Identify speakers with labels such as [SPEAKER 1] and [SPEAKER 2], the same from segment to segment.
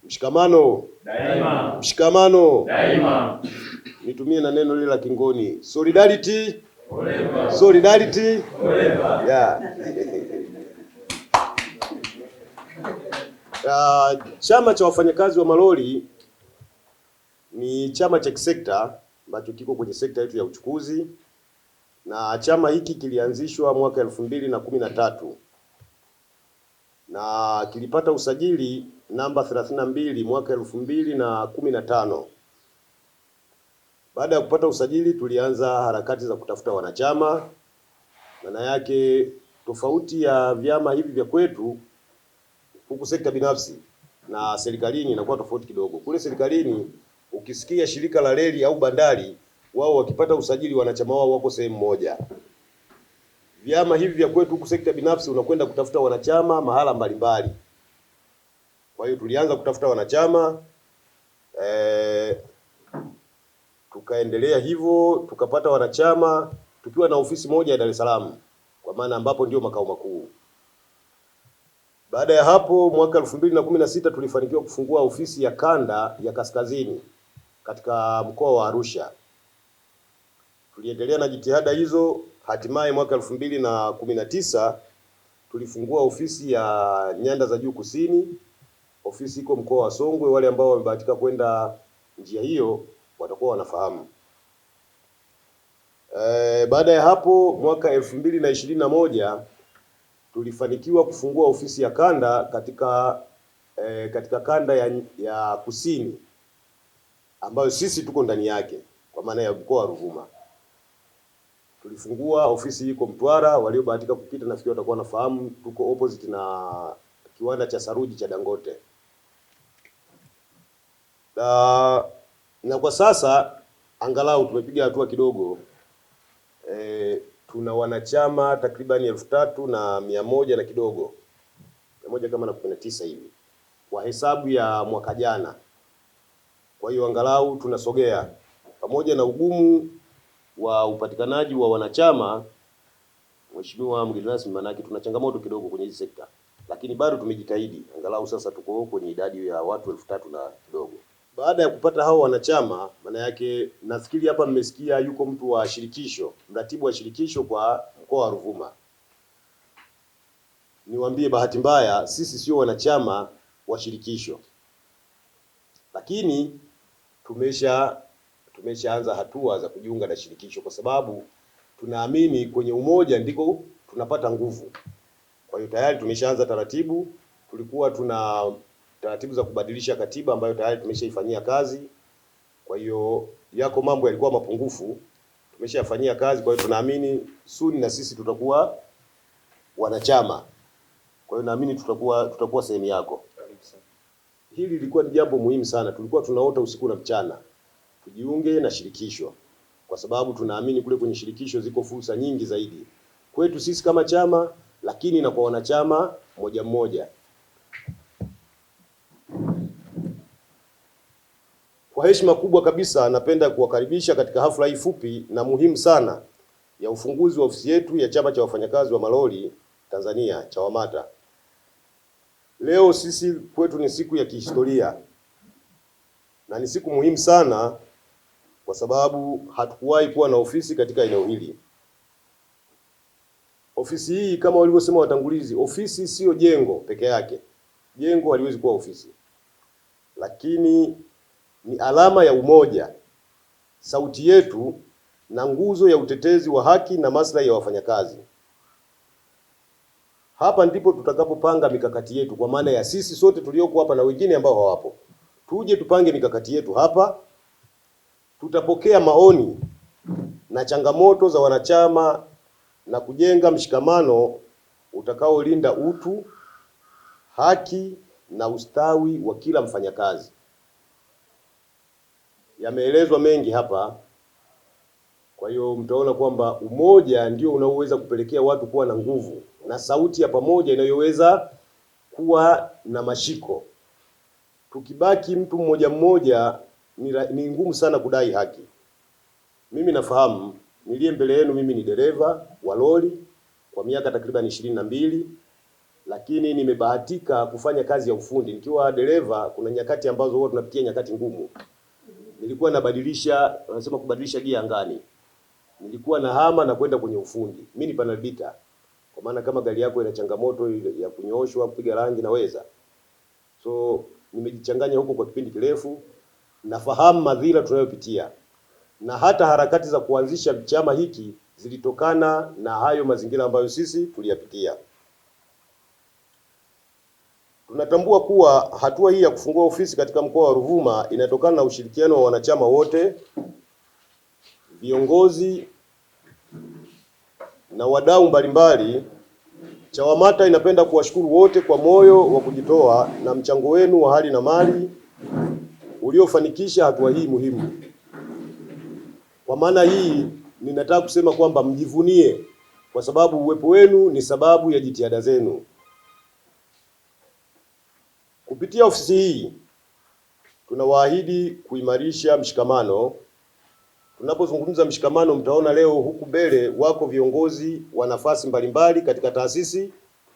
[SPEAKER 1] Mshikamano
[SPEAKER 2] daima.
[SPEAKER 1] Mshikamano
[SPEAKER 2] Daima.
[SPEAKER 1] Nitumie na neno lile la Kingoni, solidarity
[SPEAKER 2] forever.
[SPEAKER 1] Solidarity
[SPEAKER 2] Forever.
[SPEAKER 1] Yeah. Chama cha wafanyakazi wa malori ni chama cha kisekta ambacho kiko kwenye sekta yetu ya uchukuzi, na chama hiki kilianzishwa mwaka 2013 na kilipata usajili namba 32 mwaka 2015. Baada ya kupata usajili, tulianza harakati za kutafuta wanachama. Maana yake tofauti ya vyama hivi vya kwetu huku sekta binafsi na serikalini inakuwa tofauti kidogo. Kule serikalini ukisikia shirika la reli au bandari, wao wakipata usajili wanachama wao wako sehemu moja. Vyama hivi vya kwetu huku sekta binafsi unakwenda kutafuta wanachama mahala mbalimbali. Kwa hiyo tulianza kutafuta wanachama, tukaendelea hivyo, tukapata wanachama tukiwa na ofisi moja ya Dar es Salaam, kwa maana ambapo ndio makao makuu. Baada ya hapo mwaka 2016 tulifanikiwa kufungua ofisi ya kanda ya kaskazini katika mkoa wa Arusha. Tuliendelea na jitihada hizo, hatimaye mwaka 2019 tulifungua ofisi ya nyanda za juu kusini. Ofisi iko mkoa wa Songwe, wale ambao wamebahatika kwenda njia hiyo watakuwa wanafahamu. Baada ya hapo mwaka 2021 tulifanikiwa kufungua ofisi ya kanda katika kanda ya kusini ambayo sisi tuko ndani yake, kwa maana ya mkoa wa Ruvuma. Tulifungua ofisi iko Mtwara, waliobahatika kupita nafikiri watakuwa wanafahamu, tuko opposite na kiwanda cha saruji cha Dangote. Na kwa sasa angalau tumepiga hatua kidogo. Tuna wanachama takribani 3,100 na kidogo, 119 hivi kwa hesabu ya mwaka jana. Kwa hiyo angalau tunasogea, pamoja na ugumu wa upatikanaji wa wanachama. Mheshimiwa mgeni rasmi, manake tuna changamoto kidogo kwenye hii sekta, lakini bado tumejitahidi, angalau sasa tuko kwenye idadi ya watu 3,000 na kidogo. Baada ya kupata hao wanachama, maana yake nafikiri hapa mmesikia yuko mtu wa shirikisho, mratibu wa shirikisho kwa mkoa wa Ruvuma. Niwaambie bahati mbaya sisi sio wanachama wa shirikisho, lakini tumeshaanza hatua za kujiunga na shirikisho, kwa sababu tunaamini kwenye umoja ndiko tunapata nguvu. Kwa hiyo tayari tumeshaanza taratibu. Tulikuwa tuna taratibu za kubadilisha katiba ambayo tayari tumeshaifanyia kazi. Kwa hiyo yako mambo yalikuwa mapungufu, tumeshafanyia kazi. Kwa hiyo tunaamini soon na sisi tutakuwa wanachama. Kwa hiyo naamini tutakuwa sehemu yako. Hili lilikuwa ni jambo muhimu sana, tulikuwa tunaota usiku na mchana tujiunge na shirikisho, kwa sababu tunaamini kule kwenye shirikisho ziko fursa nyingi zaidi kwetu sisi kama chama, lakini na kwa wanachama moja mmoja. Kwa heshima kubwa kabisa napenda kuwakaribisha katika hafla hii fupi na muhimu sana ya ufunguzi wa ofisi yetu ya chama cha wafanyakazi wa malori Tanzania, CHAWAMATA. Leo sisi kwetu ni siku ya kihistoria na ni siku muhimu sana, kwa sababu hatukuwahi kuwa na ofisi katika eneo hili. Ofisi hii kama walivyosema watangulizi, ofisi sio jengo peke yake. Jengo haliwezi kuwa ofisi, lakini ni alama ya umoja, sauti yetu na nguzo ya utetezi wa haki na maslahi ya wafanyakazi. Hapa ndipo tutakapopanga mikakati yetu, kwa maana ya sisi sote tulioko hapa na wengine ambao hawapo. Tuje tupange mikakati yetu hapa. Tutapokea maoni na changamoto za wanachama na kujenga mshikamano utakaolinda utu, haki na ustawi wa kila mfanyakazi. Yameelezwa mengi hapa, kwa hiyo mtaona kwamba umoja ndio unaoweza kupelekea watu kuwa na nguvu na sauti ya pamoja inayoweza kuwa na mashiko. Tukibaki mtu mmoja mmoja ni ngumu sana kudai haki. Mimi nafahamu, niliye mbele yenu mimi ni dereva wa lori kwa miaka takriban 22. lakini nimebahatika kufanya kazi ya ufundi nikiwa dereva. Kuna nyakati ambazo huwa tunapitia nyakati ngumu. Nilikuwa nabadilisha, wanasema kubadilisha gia angani. Nilikuwa nahama na kwenda kwenye ufundi. Mimi ni panel beater. Kwa maana kama gari yako ina changamoto ya kunyooshwa, kupiga rangi naweza. So nimejichanganya huko kwa kipindi kirefu, nafahamu madhira tunayopitia. Na hata harakati za kuanzisha chama hiki zilitokana na hayo mazingira ambayo sisi tuliyapitia. Tunatambua kuwa hatua hii ya kufungua ofisi katika mkoa wa Ruvuma inatokana na ushirikiano wa wanachama wote, viongozi na wadau mbalimbali. CHAWAMATA inapenda kuwashukuru wote kwa moyo wa kujitoa na mchango wenu wa hali na mali uliofanikisha hatua hii muhimu. Kwa maana hii ninataka kusema kwamba mjivunie, kwa sababu uwepo wenu ni sababu ya jitihada zenu. Kupitia ofisi hii tunawaahidi kuimarisha mshikamano. Tunapozungumza mshikamano, mtaona leo huku mbele wako viongozi wa nafasi mbalimbali katika taasisi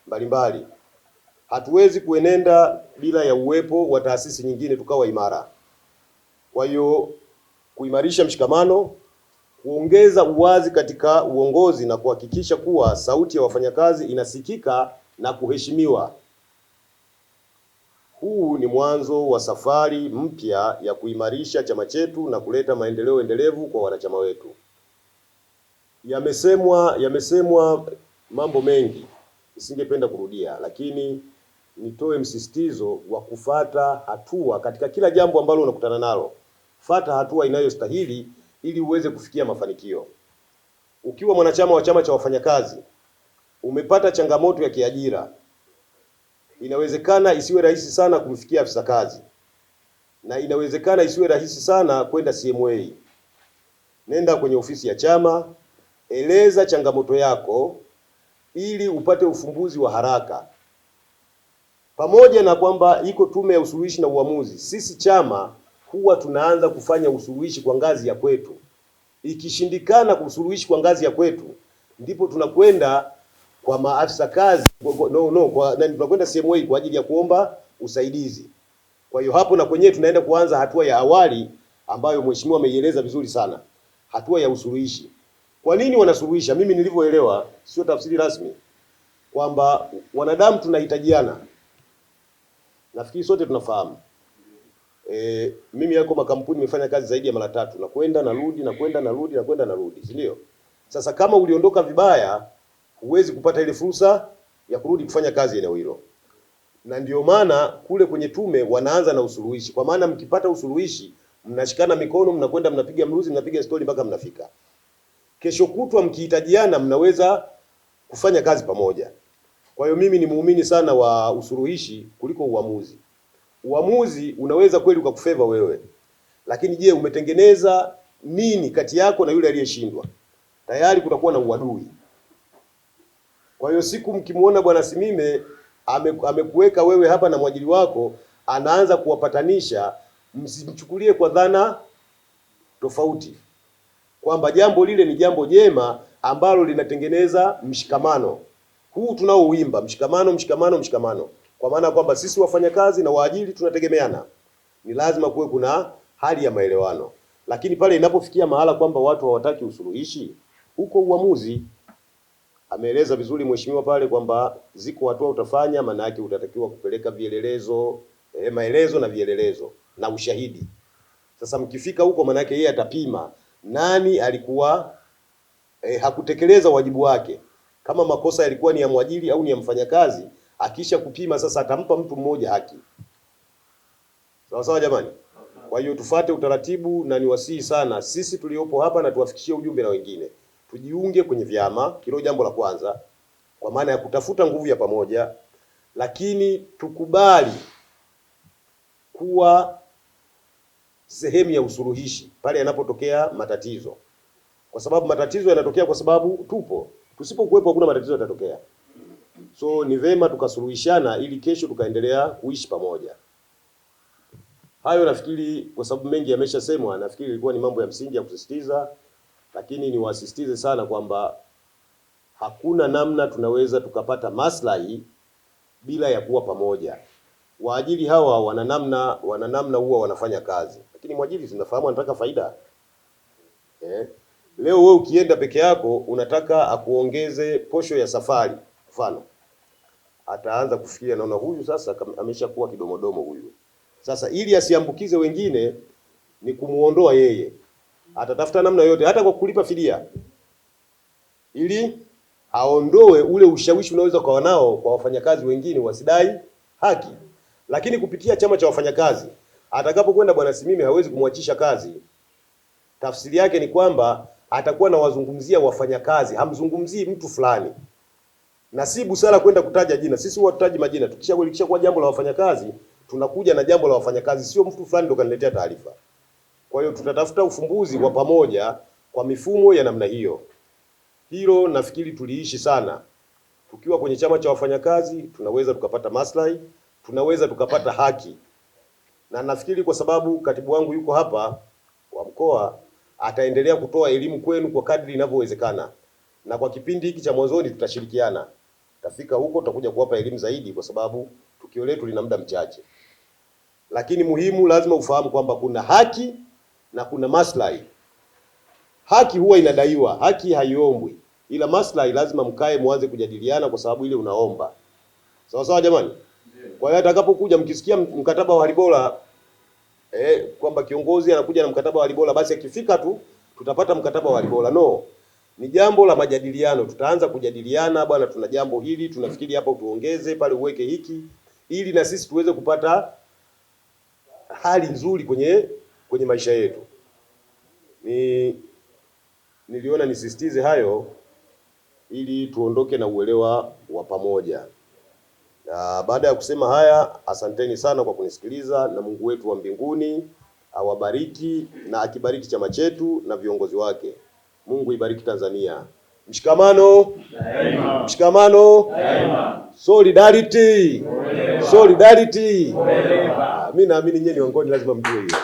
[SPEAKER 1] mbalimbali. Hatuwezi kuenenda bila ya uwepo wa taasisi nyingine tukawa imara. Kwa hiyo kuimarisha mshikamano, kuongeza uwazi katika uongozi na kuhakikisha kuwa sauti ya wafanyakazi inasikika na kuheshimiwa. Huu ni mwanzo wa safari mpya ya kuimarisha chama chetu na kuleta maendeleo endelevu kwa wanachama wetu. Yamesemwa mambo mengi, nisingependa kurudia, lakini nitoe msisitizo wa kufata hatua katika kila jambo ambalo unakutana nalo. Fata hatua inayostahili ili uweze kufikia mafanikio. Ukiwa mwanachama wa chama cha wafanyakazi, umepata changamoto ya kiajira, inawezekana isiwe rahisi sana kumfikia afisa kazi, na inawezekana isiwe rahisi sana kwenda CMA. Nenda kwenye ofisi ya chama, eleza changamoto yako ili upate ufumbuzi wa haraka. Pamoja na kwamba iko tume ya usuluhishi na uamuzi, sisi chama huwa tunaanza kufanya usuluhishi kwa ngazi ya kwetu. Ikishindikana kusuluhishi kwa ngazi ya kwetu, ndipo tunakwenda kwa maafisa kazi tunakwenda CMA kwa ajili ya kuomba usaidizi. Kwa hiyo hapo na kwenyewe tunaenda kuanza hatua ya awali ambayo mheshimiwa ameieleza vizuri sana, hatua ya usuluhishi. Kwa nini wanasuluhisha? Mimi nilivyoelewa, sio tafsiri rasmi, kwamba wanadamu tunahitajiana. Nafikiri sote tunafahamu. Mimi yako makampuni nimefanya kazi zaidi ya mara 3, na kwenda narudi, si ndio? Sasa kama uliondoka vibaya, huwezi kupata ile fursa ya kurudi kufanya kazi eneo hilo. Na ndio maana kule kwenye tume wanaanza na usuluhishi. Kwa maana mkipata usuluhishi, mnashikana mikono, mnakwenda mnapiga mruzi, mnapiga stori mpaka mnafika. Kesho kutwa mkihitajiana, mnaweza kufanya kazi pamoja. Kwa hiyo mimi ni muumini sana wa usuluhishi kuliko uamuzi. Uamuzi unaweza kweli ukakufeva wewe, lakini je, umetengeneza nini kati yako na yule aliyeshindwa? Tayari kutakuwa na uadui. Kwa hiyo siku mkimuona Bwana Simime amekuweka wewe hapa na mwajiri wako anaanza kuwapatanisha, msimchukulie kwa dhana tofauti, kwamba jambo lile ni jambo jema ambalo linatengeneza mshikamano. Huu tunaouimba mshikamano, kwa maana kwamba sisi wafanyakazi na waajiri tunategemeana. Ni lazima kuwe kuna hali ya maelewano. Lakini pale inapofikia mahala kwamba watu hawataki usuluhishi, huko uamuzi. Ameeleza vizuri mheshimiwa pale kwamba ziko hatua utafanya, maana yake utatakiwa kupeleka vielelezo, maelezo na vielelezo na ushahidi. Sasa mkifika huko, maana yake yeye atapima nani alikuwa hakutekeleza wajibu wake, kama makosa yalikuwa ni ya mwajiri au ni ya mfanyakazi. Akisha kupima sasa atampa mtu mmoja haki. Sawa sawa jamani? Kwa hiyo tufate utaratibu, na niwasihi sana sisi tuliopo hapa na tuwafikishie ujumbe na wengine. Tujiunge kwenye vyama, hilo jambo la kwanza, kwa maana ya kutafuta nguvu ya pamoja, lakini tukubali kuwa sehemu ya usuluhishi pale yanapotokea matatizo. Kwa sababu matatizo yanatokea kwa sababu tupo. Tusipokuwepo hakuna matatizo yatatokea. So ni vema tukasuluhishana ili kesho tukaendelea kuishi pamoja. Hayo nafikiri kwa sababu mengi yameshasemwa, nafikiri ilikuwa ni mambo ya msingi ya kusisitiza, lakini niwasisitize sana kwamba hakuna namna tunaweza tukapata maslahi bila ya kuwa pamoja. Waajiri hawa wana namna huwa wanafanya kazi, lakini mwajiri tunafahamu anataka faida. Leo wewe ukienda peke yako unataka akuongeze posho ya safari, mfano ataanza kufikiria, naona huyu sasa ameshakuwa kidomodomo huyu. Sasa ili asiambukize wengine ni kumuondoa yeye, atatafuta namna yote, hata kwa kulipa fidia, ili aondoe ule ushawishi unaweza kuwa nao kwa wafanyakazi wengine wasidai haki. Lakini kupitia chama cha wafanyakazi, atakapokwenda Bwana Simime hawezi kumwachisha kazi. Tafsiri yake ni kwamba atakuwa na wazungumzia wafanyakazi, hamzungumzii mtu fulani. Na si busara kwenda kutaja jina. Sisi huwa tutaji majina. Tukishakuwa kwa jambo la wafanyakazi, tunakuja na jambo la wafanyakazi, sio mtu fulani ndo kaniletea taarifa. Kwa hiyo tutatafuta ufumbuzi wa pamoja kwa mifumo ya namna hiyo. Hilo nafikiri tuliishi sana. Tukiwa kwenye chama cha wafanyakazi, tunaweza tukapata maslahi, tunaweza tukapata haki. Na nafikiri kwa sababu katibu wangu yuko hapa wa mkoa, ataendelea kutoa elimu kwenu kwa kadri inavyowezekana. Na kwa kipindi hiki cha mwanzoni tutashirikiana. Tafika huko tutakuja kuwapa elimu zaidi kwa sababu tukio letu lina muda mchache. Lakini muhimu, lazima ufahamu kwamba kuna haki na kuna maslahi. Haki huwa inadaiwa, haki haiombwi. Ila maslahi lazima mkae muanze kujadiliana kwa sababu ile unaomba. Sawa sawa jamani? Kwa hiyo atakapokuja mkisikia mkataba wa hali bora kwamba kiongozi anakuja na mkataba wa hali bora, basi akifika tu tutapata mkataba wa hali bora. No. Ni jambo la majadiliano. Tutaanza kujadiliana, bwana tuna jambo hili, tunafikiri hapa utuongeze, pale uweke hiki, ili na sisi tuweze kupata hali nzuri kwenye maisha yetu. Niliona nisisitize hayo ili tuondoke na uelewa wa pamoja. Na baada ya kusema haya, asanteni sana kwa kunisikiliza, na Mungu wetu wa mbinguni awabariki na akibariki chama chetu na viongozi wake. Mungu ibariki Tanzania. Mshikamano daima. Mshikamano daima. Solidarity. Solidarity. Mimi naamini nyinyi miongoni lazima mjue hiyo.